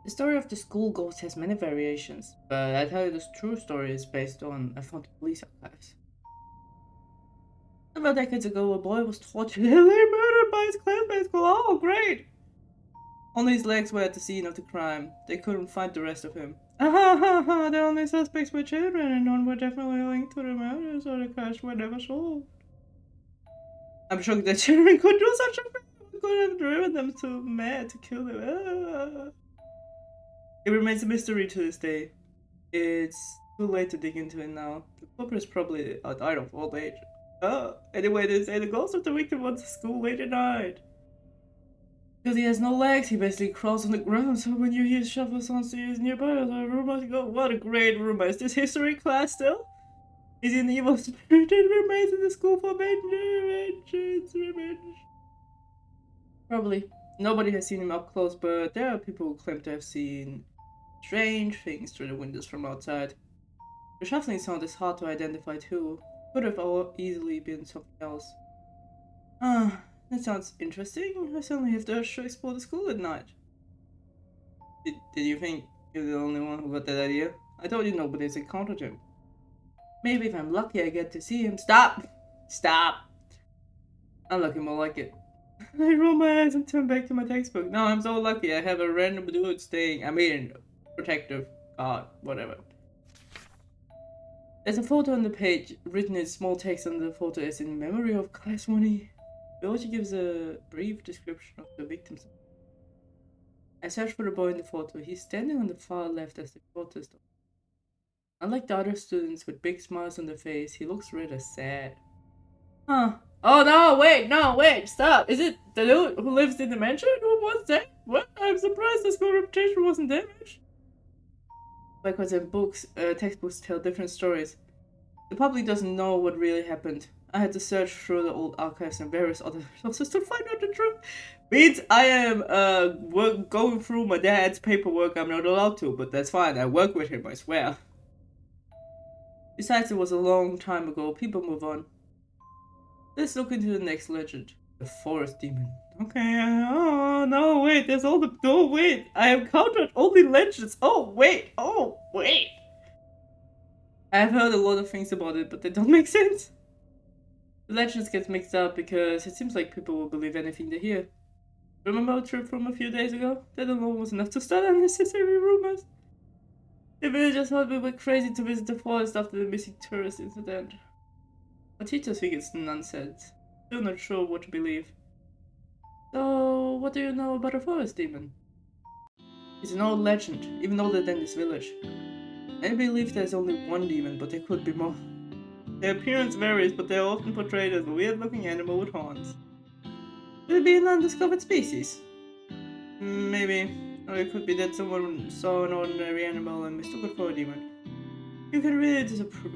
The story of the school ghost has many variations, but I tell you the true story is based on I found police archives. Several decades ago, a boy was tortured and murdered by his classmates. Oh, great! Only his legs were at the scene of the crime. They couldn't find the rest of him. The only suspects were children, and none were definitely linked to the murders, or the crash were never solved. I'm shocked that children could do such a thing. What could have driven them so mad to kill them? It remains a mystery to this day. It's too late to dig into it now. The culprit is probably died of old age. Anyway, they say the ghost of the victim went to school late at night. Because he has no legs, he basically crawls on the ground, so when you hear shuffle sounds he is nearby, the rumors go, what a great rumor. Is this history class still? Is he an evil spirit that remains in the school for revenge? Probably. Nobody has seen him up close, but there are people who claim to have seen strange things through the windows from outside. The shuffling sound is hard to identify too. Could have easily been something else. That sounds interesting. I suddenly have the urge to explore the school at night. Did you think you're the only one who got that idea? I told you nobody's encountered him. Maybe if I'm lucky I get to see him. Stop! Stop! I'm lucky more like it. I roll my eyes and turn back to my textbook. No, I'm so lucky. I have a random dude staying. Protective guard, whatever. There's a photo on the page, written in small text on the photo as in memory of class 1E. It also gives a brief description of the victims. I search for the boy in the photo. He's standing on the far left as the photo is. Unlike the other students with big smiles on their face, he looks rather sad. Huh. Oh no, wait, stop. Is it the dude who lives in the mansion? Who was that? What? I'm surprised the school reputation wasn't damaged. Because in books, textbooks tell different stories. The public doesn't know what really happened. I had to search through the old archives and various other sources to find out the truth. Means I am going through my dad's paperwork I'm not allowed to, but that's fine. I work with him, I swear. Besides, it was a long time ago. People move on. Let's look into the next legend. The forest demon. Okay, oh no, wait, there's all the... Oh wait, I have counted only legends. Oh wait. I've heard a lot of things about it, but they don't make sense. The legends get mixed up because it seems like people will believe anything they hear. Remember our trip from a few days ago? That alone was enough to start unnecessary rumors. The villagers thought we were crazy to visit the forest after the missing tourist incident. Our teachers think it's nonsense. Still not sure what to believe. So, what do you know about a forest demon? It's an old legend, even older than this village. Many believe there's only one demon, but there could be more. Their appearance varies, but they are often portrayed as a weird-looking animal with horns. Could it be an undiscovered species? Maybe. Or it could be that someone saw an ordinary animal and mistook it for a demon. You can really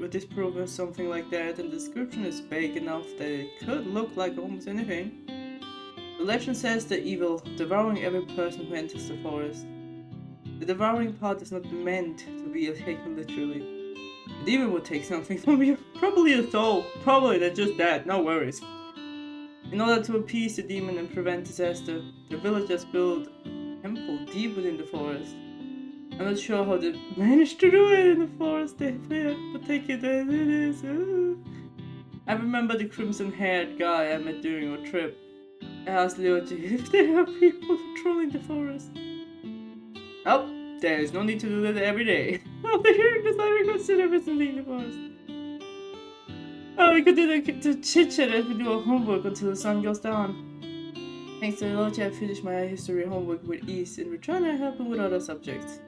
disprove of something like that, and the description is vague enough that it could look like almost anything. The legend says the evil, devouring every person who enters the forest. The devouring part is not meant to be taken literally. The demon would take something from you. Probably a soul. Probably they're just that, no worries. In order to appease the demon and prevent disaster, the villagers built a temple deep within the forest. I'm not sure how they managed to do it in the forest, but take it as it is. I remember the crimson-haired guy I met during our trip. I asked Leoji if there are people patrolling the forest. Oh, there is no need to do that every day. After hearing this, I reconsider visiting the forest. Oh, we could do the chit-chat as we do our homework until the sun goes down. Thanks to Leoji, I finished my history homework with ease. In return, I help him with other subjects.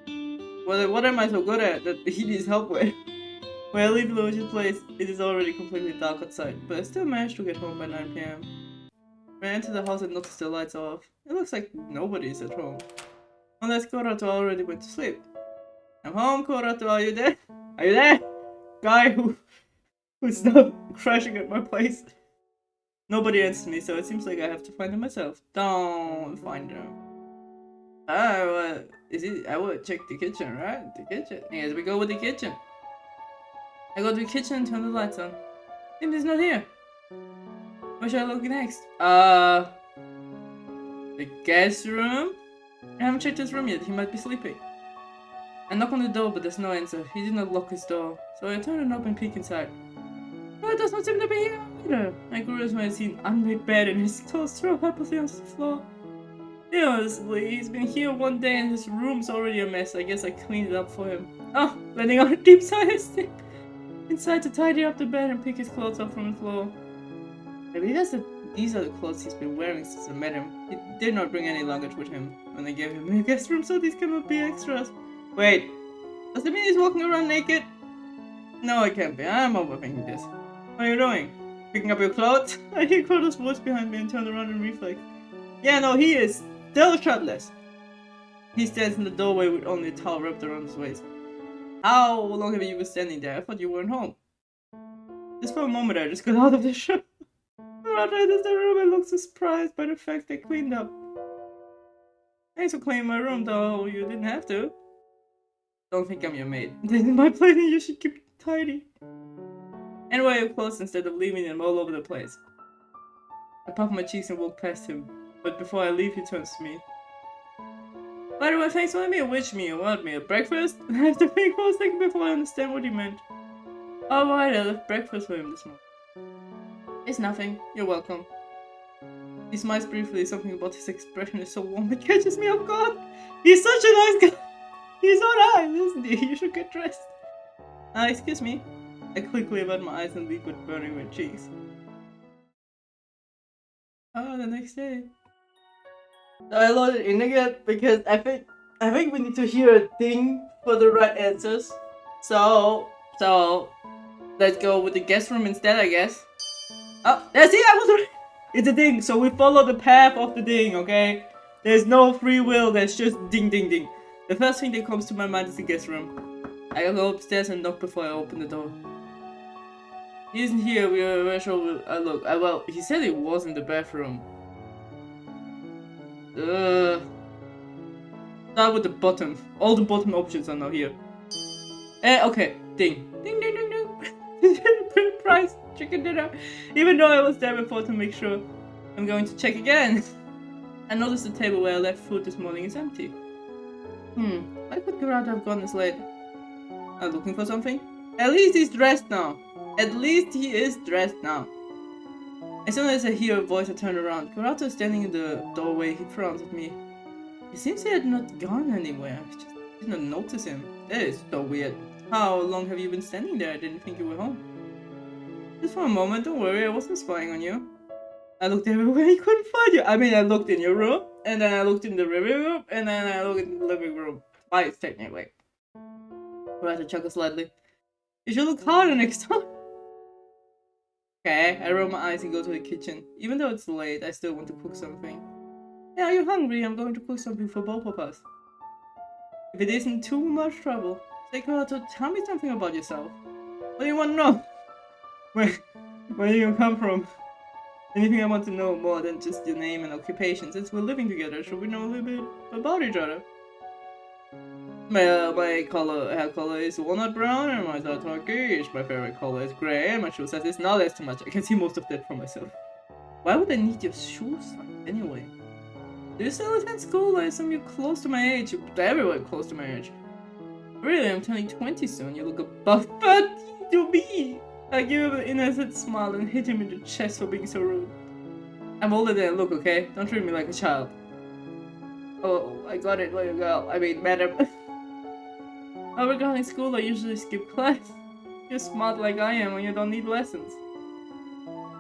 What am I so good at that he needs help with? When I leave Leoji's place, it is already completely dark outside, but I still managed to get home by 9 PM. When I enter the house and notice the lights are off, it looks like nobody is at home. Unless Korato already went to sleep. I'm home, Korato, are you there? Are you there? Guy who's now crashing at my place. Nobody answers me, so it seems like I have to find him myself. Don't find him. I would check the kitchen, right? The kitchen. Yes, we go with the kitchen. I go to the kitchen and turn the lights on. He's not here. Where should I look next? The guest room? I haven't checked his room yet, he might be sleeping. I knock on the door, but there's no answer. He did not lock his door, so I turn and open and peek inside. No, it does not seem to be here either. I grew as when I see an unmade bed and his clothes thrown helplessly on the floor. Honestly, he's been here one day and his room's already a mess. I guess I cleaned it up for him. Oh, letting out a deep sigh, I step inside to tidy up the bed and pick his clothes up from the floor. Maybe these are the clothes he's been wearing since I met him. He did not bring any luggage with him when I gave him a guest room, so these cannot be extras. Wait, does it mean he's walking around naked? No, it can't be. I'm overthinking this. What are you doing? Picking up your clothes? I hear Croto's voice behind me and turn around in reflex. Yeah, no, he is still shirtless. He stands in the doorway with only a towel wrapped around his waist. How long have you been standing there? I thought you weren't home. Just for a moment I just got out of the shirt. Croto enters the room and looks surprised by the fact I cleaned up. Thanks for cleaning my room, though you didn't have to. Don't think I'm your maid. This is my place and you should keep it tidy. Anyway, your clothes instead of leaving them all over the place. I puff my cheeks and walk past him, but before I leave he turns to me. By the way, thanks for letting me a witch meal. What, me a breakfast? I have to think for a second before I understand what he meant. Alright, I left breakfast for him this morning. It's nothing. You're welcome. He smiles briefly. Something about his expression is so warm it catches me off guard. He's such a nice guy. He's so nice, isn't he? You should get dressed. Excuse me. I quickly about my eyes and leave with burning red cheeks. The next day. So I loaded in again because I think we need to hear a ding for the right answers. So let's go with the guest room instead, I guess. Oh, that's it. I was right. It's a ding. So we follow the path of the ding. Okay. There's no free will. There's just ding, ding, ding. The first thing that comes to my mind is the guest room. I go upstairs and knock before I open the door. He isn't here. Where shall we look? Well, he said he was in the bathroom. Start with the bottom. All the bottom options are now here. Okay. Ding. Ding, ding, ding, ding. Price. Chicken dinner. Even though I was there before to make sure, I'm going to check again. I noticed the table where I left food this morning is empty. Why could Gerard have gone this late? Looking for something? At least he's dressed now. At least he is dressed now. As soon as I hear a voice, I turn around. Gerard is standing in the doorway. He frowns at me. It seems he had not gone anywhere. I just did not notice him. That is so weird. How long have you been standing there? I didn't think you were home. Just for a moment, don't worry, I wasn't spying on you. I looked everywhere, I couldn't find you. I mean, I looked in your room, and then I looked in the living room, and then I looked in the living room. Twice, technically. Right, I chuckle slightly. You should look harder next time. Okay, I roll my eyes and go to the kitchen. Even though it's late, I still want to cook something. Yeah, are you hungry? I'm going to cook something for both of us. If it isn't too much trouble. Say, Karato, tell me something about yourself. What do you want to know? Where do you come from? Anything I want to know more than just your name and occupation. Since we're living together, should we know a little bit about each other? My hair color is walnut brown, and my eyes are turquoise. My favorite color is grey, and my shoe size is not as too much. I can see most of that for myself. Why would I need your shoe size anyway? Do you still attend school? I assume you're close to my age. You're everywhere close to my age. Really, I'm turning 20 soon. You look above 30 to me. I give him an innocent smile and hit him in the chest for being so rude. I'm older than I look, okay? Don't treat me like a child. Oh, I got it, little girl. I mean, madam. Oh, regarding school, I usually skip class. You're smart like I am and you don't need lessons.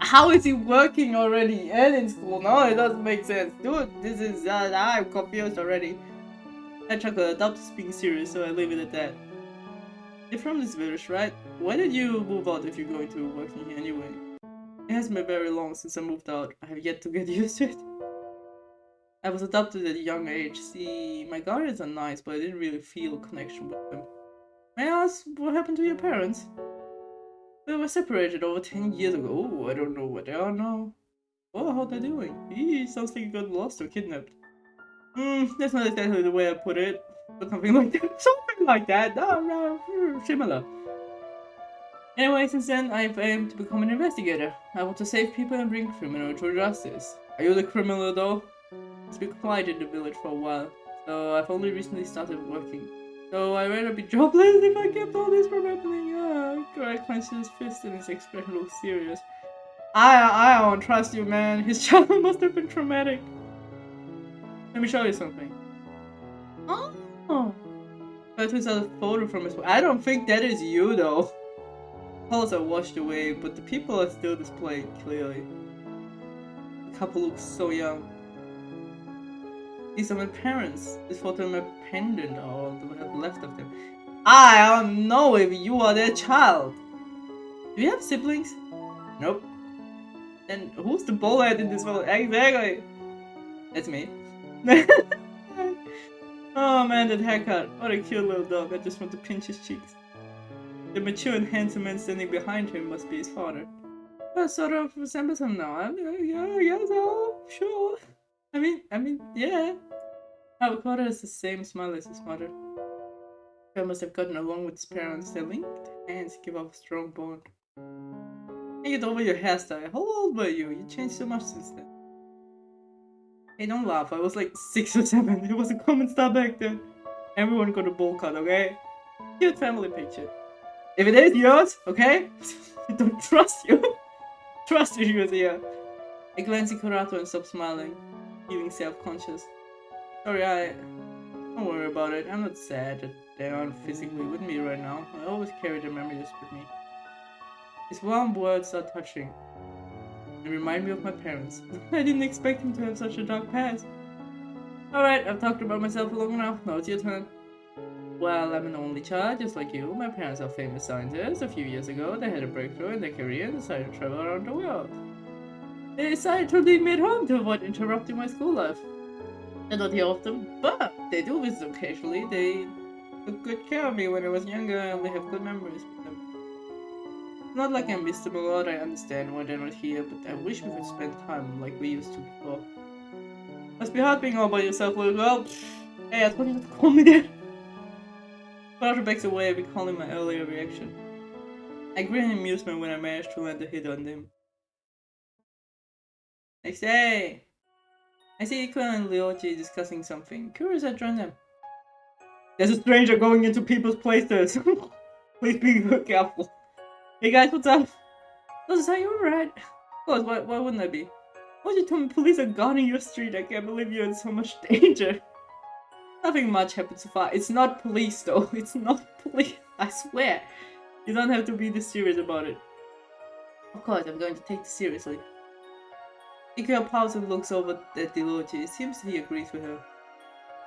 How is he working already and in school? No, it doesn't make sense. Dude, this is, I'm confused already. I chuckle, adopt is being serious, so I leave it at that. You're from this village, right? Why did you move out if you're going to work in here anyway? It has been very long since I moved out. I have yet to get used to it. I was adopted at a young age. See, my guardians are nice, but I didn't really feel a connection with them. May I ask what happened to your parents? We were separated over 10 years ago. Oh, I don't know where they are now. Oh, how they're doing? Sounds like you got lost or kidnapped. That's not exactly the way I put it. But something like that. Something like that. No, similar. Anyway, since then, I've aimed to become an investigator. I want to save people and bring criminals to justice. Are you the criminal though? It's been quiet in the village for a while. so I've only recently started working. So I'd rather be jobless if I kept all this from happening. Greg clenches his fist and his expression looks serious. I don't trust you, man. His childhood must have been traumatic. Let me show you something. Oh. I took out a photo from his. I don't think that is you, though. Colors are washed away, but the people are still displayed clearly. The couple looks so young. These are my parents. This photo of my pendant are all that we have left of them. I don't know if you are their child. Do you have siblings? Nope. Then who's the bullhead in this photo? Exactly. That's me. Oh man, that haircut. What a cute little dog. I just want to pinch his cheeks. The mature and handsome man standing behind him must be his father. Well, sort of resembles him now. Yeah, so sure. I mean, yeah. Avocado has the same smile as his mother. He must have gotten along with his parents. Their linked hands give off a strong bond. Hey, get over your hairstyle. How old were you? You changed so much since then. Hey, don't laugh. I was like 6 or 7. It was a common style back then. Everyone got a bowl cut, okay? Cute family picture. If it is yours, okay? I don't trust you. Trust issues here. I glance at Kurato and stop smiling, feeling self-conscious. Sorry, don't worry about it. I'm not sad that they aren't physically with me right now. I always carry their memories with me. His warm words are touching. They remind me of my parents. I didn't expect him to have such a dark past. Alright, I've talked about myself long enough. Now it's your turn. Well, I'm an only child, just like you. My parents are famous scientists. A few years ago, they had a breakthrough in their career and decided to travel around the world. They decided to leave me at home to avoid interrupting my school life. I don't hear of them, but they do visit occasionally. They took good care of me when I was younger and I only have good memories with them. It's not like I miss them a lot, I understand why they're not here, but I wish we could spend time like we used to before. Must be hard being all by yourself, little girl. Hey, I told you not to call me that. Carter backs away, recalling my earlier reaction. I grin in amusement when I managed to land a hit on him. Next day! I see Iko and Ryoji discussing something. Curious, I join them. There's a stranger going into people's places. Please be careful. Hey guys, what's up? Those are you alright? Of course, why wouldn't I be? Why'd you tell me police are guarding your street? I can't believe you're in so much danger. Nothing much happened so far. It's not police though. It's not police. I swear. You don't have to be this serious about it. Of course, I'm going to take this seriously. Ikuya pauses and looks over at Ryoji. It seems he agrees with her.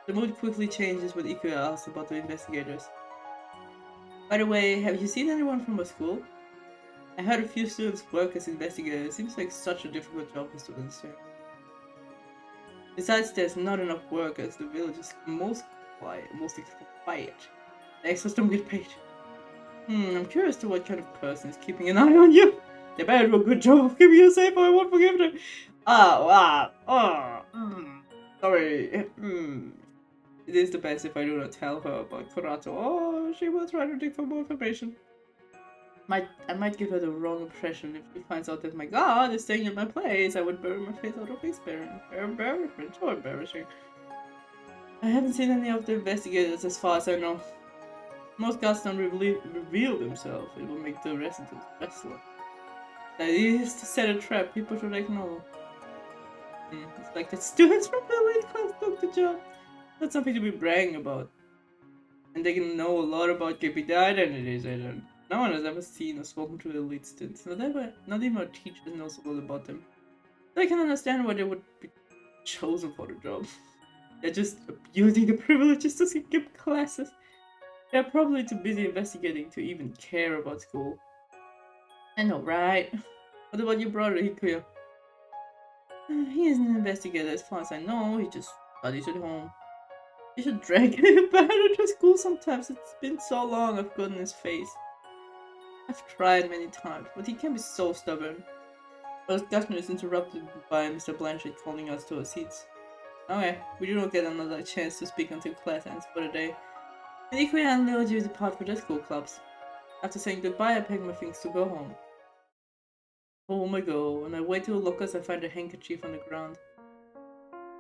The mood quickly changes when Ikuya asks about the investigators. By the way, have you seen anyone from our school? I heard a few students work as investigators. It seems like such a difficult job for students here. Besides, there's not enough work as the village is mostly quiet. The extras don't get paid. I'm curious to what kind of person is keeping an eye on you. They better do a good job of keeping you safe or I won't forgive them. Sorry. It is the best if I do not tell her about Kurato. Oh, she will try to dig for more information. I might give her the wrong impression if she finds out that my god is staying in my place. I would bury my face out of embarrassment. So embarrassing. I haven't seen any of the investigators as far as I know. Most guards don't reveal themselves. It will make the residents restless. The idea is to set a trap. People should ignore. It's like the students from the elite class took the job. That's something to be bragging about. And they can know a lot about KPD identities. No one has ever seen or spoken to the elite students. Not even our teachers know so little about them. I can understand why they would be chosen for the job. They're just abusing the privileges to skip classes. They're probably too busy investigating to even care about school. I know, right? What about your brother, Hikuya? He is an investigator as far as I know. He just studies at home. You should drag him back to school sometimes. It's been so long I've gotten his face. I've tried many times, but he can be so stubborn. Our discussion is interrupted by Mr. Blanchard calling us to our seats. Okay, we do not get another chance to speak until class ends for the day. And Ikuya and Ryoji depart for their school clubs. After saying goodbye, I pack my things to go home. Home I go. On my way to the lockers, I find a handkerchief on the ground.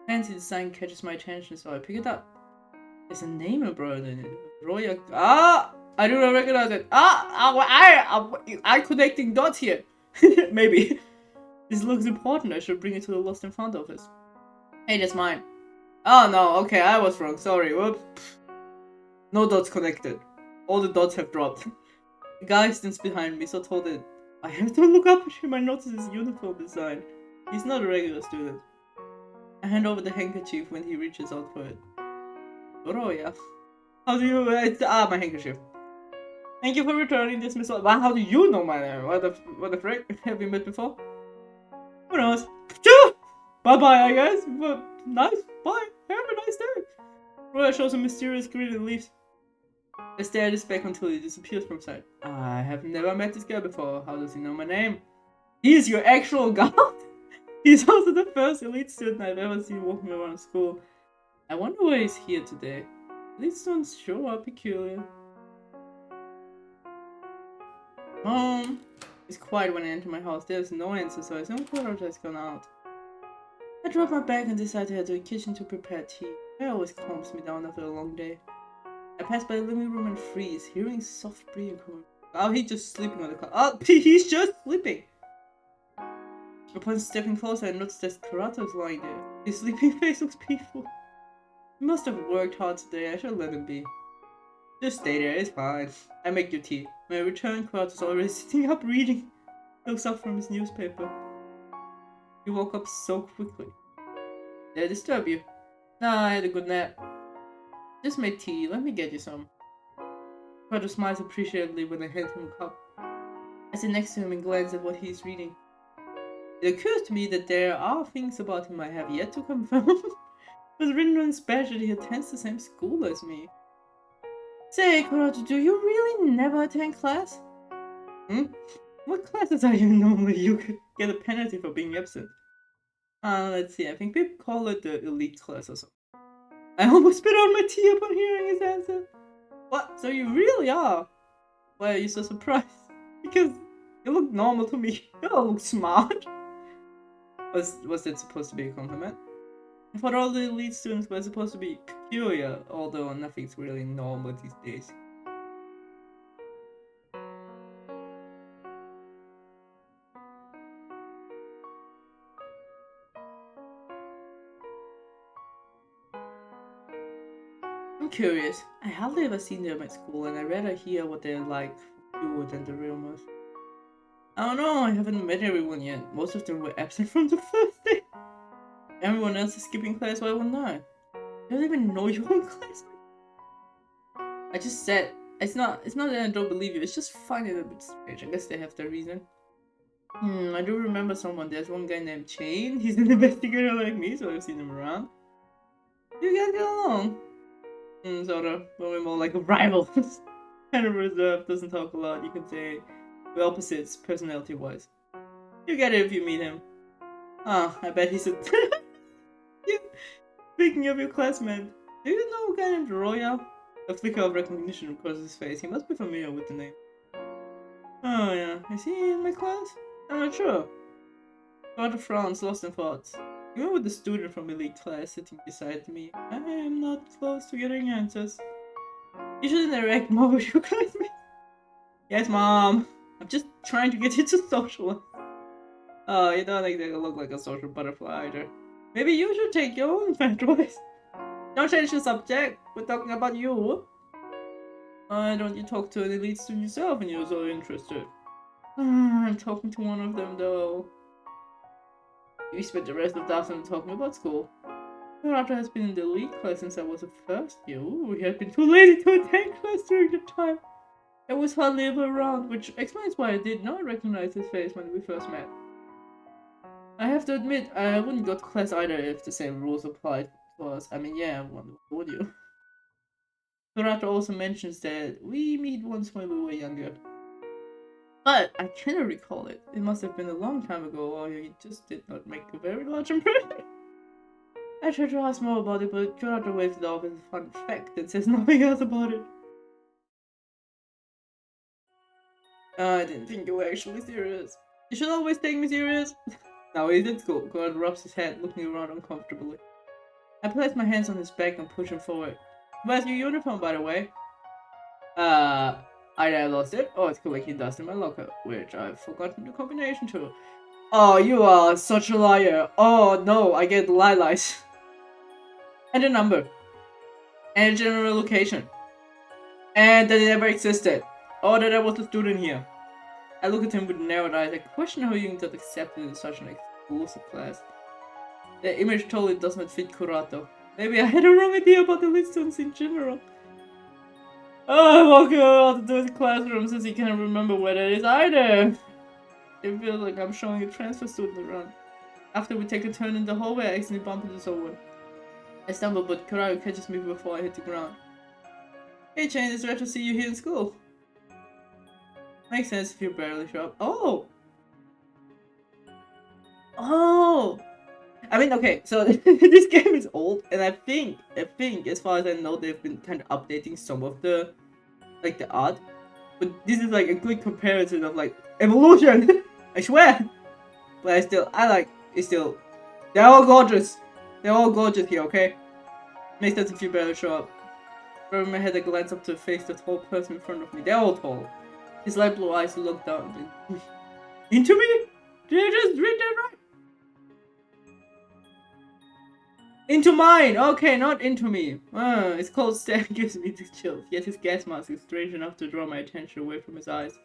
Fancy design catches my attention, so I pick it up. There's a name embroidered in it. Roya. Ah! I do not recognize it. I connecting dots here. Maybe. This looks important. I should bring it to the Lost and Found office. Hey, that's mine. Oh no, okay, I was wrong. Sorry. Whoops. No dots connected. All the dots have dropped. The guy stands behind me, so told that I have to look up at him. I notice his uniform design. He's not a regular student. I hand over the handkerchief when he reaches out for it. Roya. How do you... my handkerchief. Thank you for returning this missile. Wow, how do you know my name? What the frick? Have we met before? Who knows? Bye-bye, I guess. But nice. Bye. Have a nice day. Roya shows a mysterious grin and leaves. I stare at his back until he disappears from sight. I have never met this guy before. How does he know my name? He is your actual god? He's also the first elite student I've ever seen walking around school. I wonder why he's here today. Elite students sure are peculiar. It's quiet when I enter my house. There's no answer, so I assume Kuro has gone out. I drop my bag and decide to head to the kitchen to prepare tea. It always calms me down after a long day. I pass by the living room and freeze, hearing soft breathing coming. Oh, he's just sleeping on the couch. Oh, he's just sleeping! Upon stepping closer, I noticed that Kurato is lying there. His sleeping face looks peaceful. He must have worked hard today. I should let him be. Just stay there, it's fine. I make your tea. When I return, Kurato's already sitting up reading. He looks up from his newspaper. He woke up so quickly. Did I disturb you? Nah, I had a good nap. Just made tea, let me get you some. Kurato smiles appreciatively when I hand him a cup. I sit next to him and glance at what he's reading. It occurs to me that there are things about him I have yet to confirm. It was written on his badge that he attends the same school as me. Say, Kurato, do you really never attend class? What classes are you normally? You could get a penalty for being absent. Let's see, I think people call it the elite class or something. I almost spit out my tea upon hearing his answer. What? So you really are? Why are you so surprised? Because you look normal to me. You don't look smart. Was that supposed to be a compliment? I thought all the elite students were supposed to be peculiar, although nothing's really normal these days. I'm curious. I hardly ever seen them at school, and I'd rather hear what they're like fewer than the rumors. I don't know, I haven't met everyone yet. Most of them were absent from the first day. Everyone else is skipping class, why wouldn't I? I don't even know your own class. I just said, it's not that I don't believe you, it's just finding it a bit strange. I guess they have their reason. I do remember someone. There's one guy named Chain. He's an investigator like me, so I've seen him around. You guys get along? Sort of, but we're more like rivals. Kind of reserved, doesn't talk a lot. You can say we're opposites, personality-wise. You get it if you meet him. I bet he's a... Speaking of your classmate, do you know a guy named Roya? A flicker of recognition crosses his face. He must be familiar with the name. Oh yeah, is he in my class? I'm not sure. Carter frowns, lost in thoughts. Even with the student from elite class sitting beside me, I am not close to getting answers. You should interact more with your classmates. Yes, Mom. I'm just trying to get you to socialize. Oh, you don't exactly look like a social butterfly either. Maybe you should take your own advice. Don't change the subject. We're talking about you. Why don't you talk to an elite student yourself when you're so interested? I'm talking to one of them though. We spent the rest of the afternoon talking about school. Murata has been in the elite class since I was a first year. Ooh, he had been too lazy to attend class during the time. I was hardly ever around, which explains why I did not recognize his face when we first met. I have to admit, I wouldn't go to class either if the same rules applied to us. I mean, yeah, would you? Murata also mentions that we meet once when we were younger. But I cannot recall it. It must have been a long time ago, or he just did not make a very large impression. I tried to ask more about it, but Kurata waves it off as a fun fact and says nothing else about it. I didn't think you were actually serious. You should always take me serious. Now he's at school. Kurata rubs his head, looking around uncomfortably. I place my hands on his back and push him forward. Where's your uniform, by the way? Either I lost it, or it's collecting dust in my locker, which I've forgotten the combination to. Oh, you are such a liar. Oh no, I get lies. And a number. And a general location. And that it ever existed. Or that I was a student here. I look at him with narrowed eyes. I question how you got accepted in such an exclusive class. The image totally does not fit Kurato. Maybe I had a wrong idea about the lit students in general. Oh, I'm walking around to the classroom since he can't remember where that is either. It feels like I'm showing a transfer student around. After we take a turn in the hallway, I accidentally bump into someone. I stumble, but Kurato catches me before I hit the ground. Hey Chain, it's rare to see you here in school. Makes sense if you barely show up. Oh! Oh! I mean, okay, so this game is old, and I think, as far as I know, they've been kind of updating some of the, like, the art. But this is like a good comparison of, like, evolution! I swear! But it's still, they're all gorgeous! They're all gorgeous here, okay? Makes sense if you barely show up. From my head, I glance up to face the tall person in front of me. They're all tall. His light blue eyes look down. Into me? Did I just read that right? Into mine! Okay, not into me. His cold stare gives me the chills, yet his gas mask is strange enough to draw my attention away from his eyes.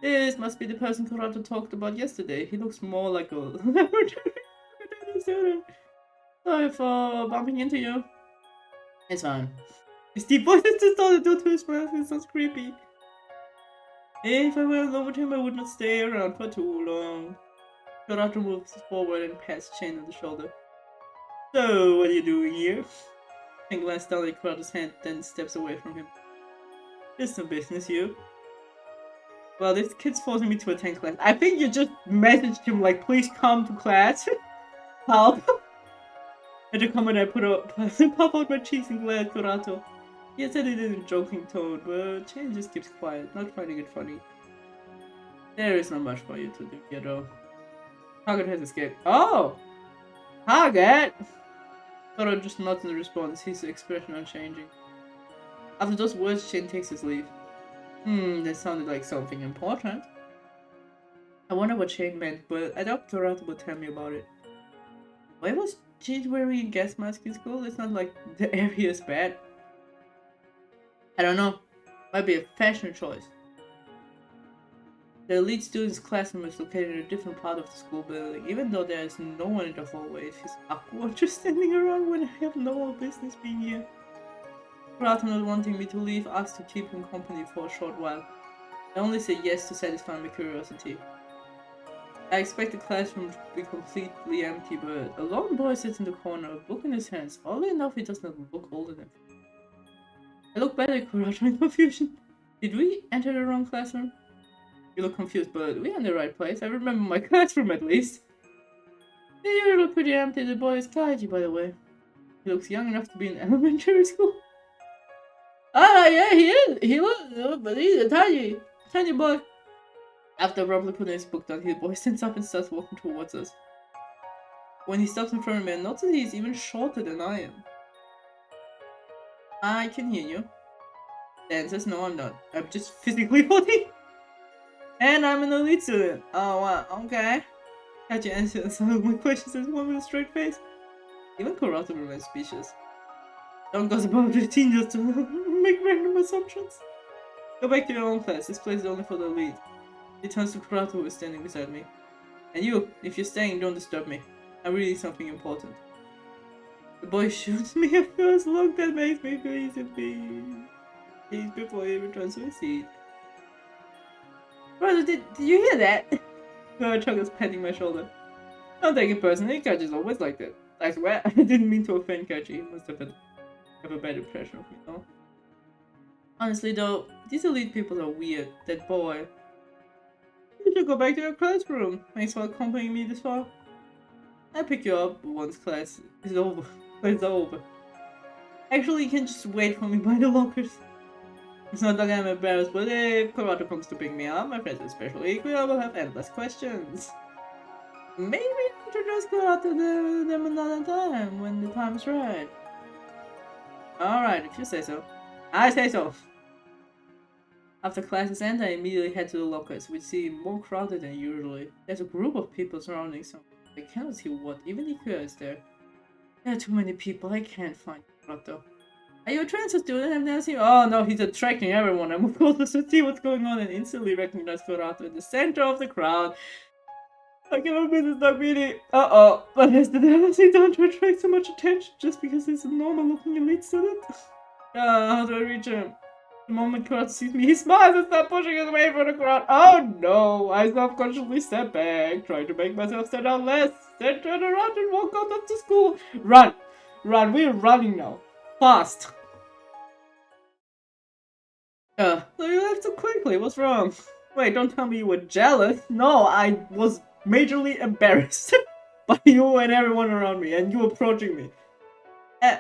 This must be the person Kurato talked about yesterday. He looks more like a laboratory student. Sorry for bumping into you. It's fine. His deep voice is just all to his mask. It sounds creepy. If I were alone with him, I would not stay around for too long. Kurato moves forward and pats Chain on the shoulder. So, what are you doing here? Chain glances down at Kurato's hand, then steps away from him. Just some business, you. Well, this kid's forcing me to attend class. I think you just messaged him like, please come to class. Help. At the comment I put puff out my cheeks and glare at Kurato. He said it in a joking tone, but Chain just keeps quiet, not finding it funny. There is not much for you to do here though. Target has escaped. Oh! Target! Kurato just nods in response, his expression unchanging. After those words, Chain takes his leave. That sounded like something important. I wonder what Chain meant, but I doubt Kurato will tell me about it. Why was Chain wearing a gas mask in school? It's not like the area is bad. I don't know. Might be a fashion choice. The elite student's classroom is located in a different part of the school building. Even though there is no one in the hallway, it feels awkward just standing around when I have no business being here. Kurato, not wanting me to leave, asked to keep him company for a short while. I only said yes to satisfy my curiosity. I expect the classroom to be completely empty, but a lone boy sits in the corner, a book in his hands. Oddly enough, he does not look old enough. I look back at Kurato in confusion. Did we enter the wrong classroom? You look confused, but we're in the right place. I remember my classroom at least. You look pretty empty. The boy is Kaiji, by the way. He looks young enough to be in elementary school. Ah, yeah, he is. He looks, but he's a tiny boy. After abruptly putting his book down, the boy stands up and starts walking towards us. When he stops in front of me, I notice he's even shorter than I am. I can hear you. Dan says, no, I'm not. I'm just physically 14. And I'm an elite student. Oh, wow, okay. Kaiji answered some of my questions as one with a straight face. Even Kurato remains speechless. Don't gossip about 15 just to make random assumptions. Go back to your own class. This place is only for the elite. He turns to Kurato, who is standing beside me. And you, if you're staying, don't disturb me. I really need something important. The boy shoots me a first look that makes me feel easy before he returns to his seat. Brother, did you hear that? Kurato is patting my shoulder. Don't take it personally, Kaji's always like that. I swear, I didn't mean to offend Kaji. He must have a bad impression of me, though. Honestly though, these elite people are weird. That boy. You should go back to your classroom. Thanks for accompanying me this far. I'll pick you up once class is over. It's over. Actually, you can just wait for me by the lockers. It's not like I'm embarrassed, but if Kurato comes to pick me up, my friends especially, we will have endless questions. Maybe introduce Kurato to them another time, when the time's right. Alright, if you say so. I say so. After classes end, I immediately head to the lockers, which seem more crowded than usually. There's a group of people surrounding something. I cannot see what, even Ikuya is there. There are too many people, I can't find Kurato. Are you a transfer student? I've never seen you. Oh no, he's attracting everyone. I move closer to see what's going on and instantly recognize Kurato in the center of the crowd. I cannot miss this dog meeting. Uh-oh. But has the tendency done to attract so much attention just because he's a normal-looking elite student? How do I reach him? The moment Kurato sees me, he smiles and starts pushing his way from the crowd. Oh no! I self-consciously step back, trying to make myself stand out less. Then turn around and walk out of the school. Run! Run! We're running now. Fast! So you left so quickly. What's wrong? Wait, don't tell me you were jealous. No, I was majorly embarrassed by you and everyone around me, and you approaching me.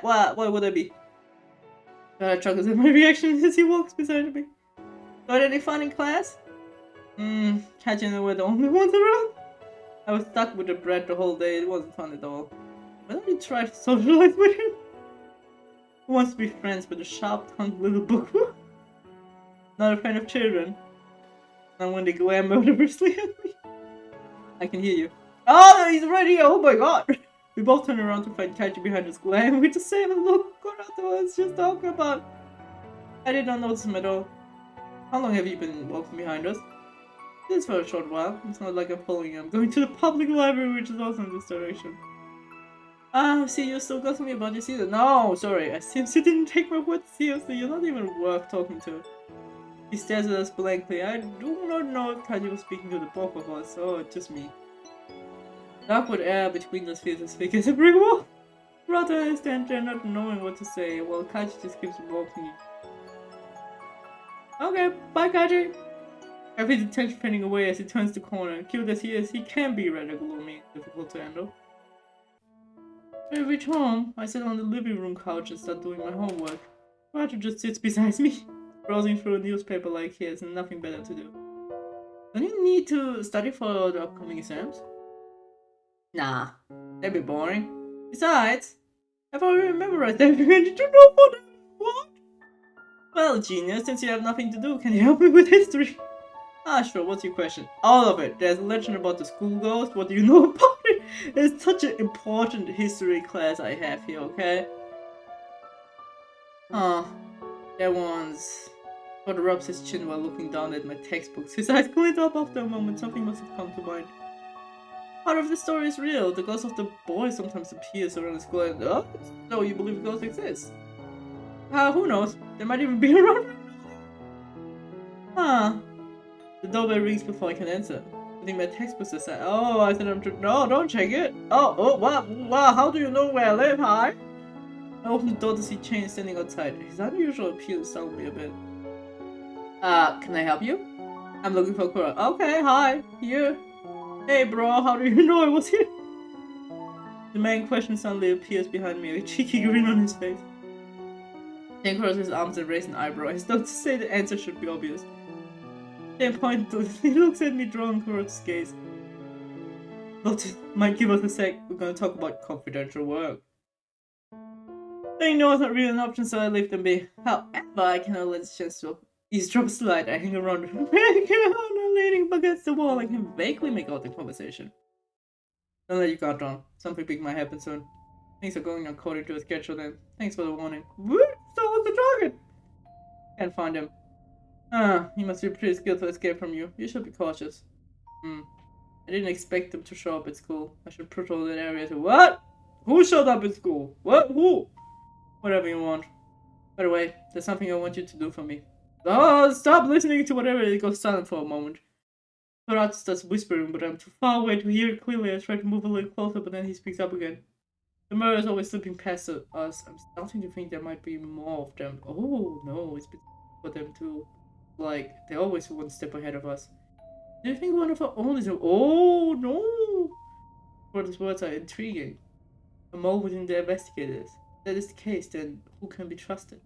What would I be? Chuckles at my reaction as he walks beside me. Got any fun in class? Catching that we're the only ones around? I was stuck with the bread the whole day. It wasn't fun at all. Why don't you try to socialize with him? Who wants to be friends with a sharp-tongued little book? Not a fan of children. Not when they glare murderously at me. I can hear you. Oh, he's right here! Oh my god! We both turn around to find Kaiji behind us glaring with the same look Kurato was just talking about. I did not notice him at all. How long have you been walking behind us? Just for a short while. It's not like I'm following you. I'm going to the public library, which is also in this direction. See, you still got me about this either. No, sorry. I seems you didn't take my words seriously. You're not even worth talking to. He stares at us blankly. I do not know if Kaiji was speaking to the both of us, or just me. The awkward air between us feels as thick as a brick wall. Rather, I stand there not knowing what to say, while Kaiji just keeps walking. Okay, bye Kaiji! I feel the tension fading away as he turns the corner. Cute as he is, he can be rather gloomy and difficult to handle. When I reach home, I sit on the living room couch and start doing my homework. Roger just sits beside me, browsing through a newspaper like he has nothing better to do. Don't you need to study for the upcoming exams? Nah, that'd be boring. Besides, I've already memorized everything I need to know for them. What? Well, genius, since you have nothing to do, can you help me with history? Sure, what's your question? All of it. There's a legend about the school ghost. What do you know about it? It's such an important history class I have here, okay? That one's... Father rubs his chin while looking down at my textbooks. His eyes glint up after a moment. Something must have come to mind. Part of the story is real. The ghost of the boy sometimes appears around the school and... Oh, so you believe ghosts exist? Who knows? They might even be around. The doorbell rings before I can answer. I think my textbooks aside. Oh, I said I'm true. No, don't check it. Wow, how do you know where I live? Hi? I open the door to see Chain standing outside. His unusual appeal startled me a bit. Can I help you? I'm looking for Kura. Okay, hi. Here. Hey bro, how do you know I was here? The man in question suddenly appears behind me, a cheeky grin on his face. He crosses his arms and raises an eyebrow, as though to say the answer should be obvious. Then pointedly, he looks at me, drawing Kura's gaze. Lotus, might give us a sec, we're gonna talk about confidential work. Saying no is not really an option, so I leave them be. However, I cannot let this chance to eavesdrop slide. I hang around leaning against the wall. I can vaguely make out the conversation. Don't let you guard down. Something big might happen soon. Things are going according to the schedule then. Thanks for the warning. What? So what's the target? Can't find him. He must be pretty skilled to escape from you. You should be cautious. I didn't expect him to show up at school. I should patrol that area too. What? Who showed up at school? What? Who? Whatever you want. By the way, there's something I want you to do for me. Oh, stop listening to whatever. It goes silent for a moment. Kurato starts whispering, but I'm too far away to hear it clearly. I try to move a little closer, but then he speaks up again. The murder is always slipping past us. I'm starting to think there might be more of them. Oh no, it's been for them too. Like, they're always one step ahead of us. Do you think one of our own is... Oh no! Kurato's words are intriguing. A mole within the investigators. If that is the case, then who can be trusted?